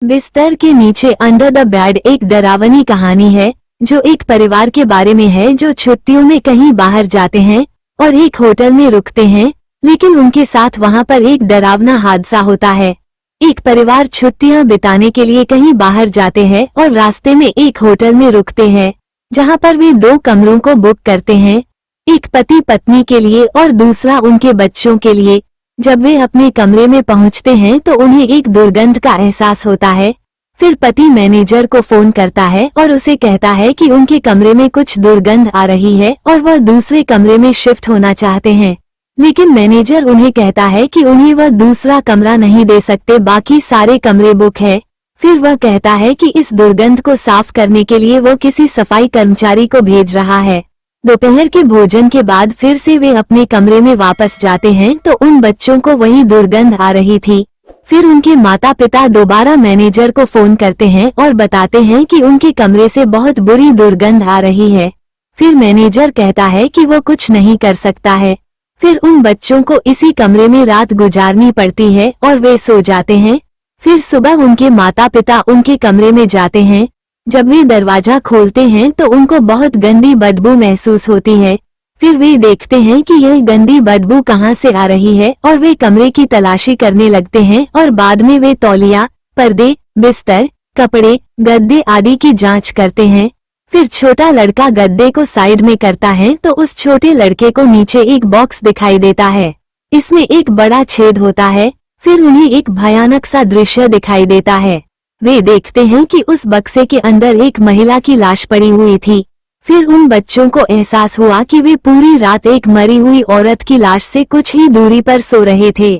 बिस्तर के नीचे अंडर द बेड एक डरावनी कहानी है जो एक परिवार के बारे में है जो छुट्टियों में कहीं बाहर जाते हैं और एक होटल में रुकते हैं, लेकिन उनके साथ वहां पर एक डरावना हादसा होता है। एक परिवार छुट्टियां बिताने के लिए कहीं बाहर जाते हैं और रास्ते में एक होटल में रुकते हैं जहां पर वे 2 कमरों को बुक करते हैं, एक पति पत्नी के लिए और दूसरा उनके बच्चों के लिए। जब वे अपने कमरे में पहुंचते हैं तो उन्हें एक दुर्गंध का एहसास होता है। फिर पति मैनेजर को फोन करता है और उसे कहता है कि उनके कमरे में कुछ दुर्गंध आ रही है और वह दूसरे कमरे में शिफ्ट होना चाहते हैं, लेकिन मैनेजर उन्हें कहता है कि उन्हें वह दूसरा कमरा नहीं दे सकते, बाकी सारे कमरे बुक है। फिर वह कहता है कि इस दुर्गंध को साफ करने के लिए वो किसी सफाई कर्मचारी को भेज रहा है। दोपहर के भोजन के बाद फिर से वे अपने कमरे में वापस जाते हैं तो उन बच्चों को वही दुर्गंध आ रही थी। फिर उनके माता पिता दोबारा मैनेजर को फोन करते हैं और बताते हैं कि उनके कमरे से बहुत बुरी दुर्गंध आ रही है। फिर मैनेजर कहता है कि वो कुछ नहीं कर सकता है। फिर उन बच्चों को इसी कमरे में रात गुजारनी पड़ती है और वे सो जाते हैं। फिर सुबह उनके माता पिता उनके कमरे में जाते हैं। जब वे दरवाजा खोलते हैं तो उनको बहुत गंदी बदबू महसूस होती है। फिर वे देखते हैं कि यह गंदी बदबू कहाँ से आ रही है और वे कमरे की तलाशी करने लगते हैं और बाद में वे तौलिया, पर्दे, बिस्तर, कपड़े, गद्दे आदि की जांच करते हैं। फिर छोटा लड़का गद्दे को साइड में करता है तो उस छोटे लड़के को नीचे एक बॉक्स दिखाई देता है। इसमें एक बड़ा छेद होता है। फिर उन्हें एक भयानक सा दृश्य दिखाई देता है। वे देखते हैं कि उस बक्से के अंदर एक महिला की लाश पड़ी हुई थी। फिर उन बच्चों को एहसास हुआ कि वे पूरी रात एक मरी हुई औरत की लाश से कुछ ही दूरी पर सो रहे थे।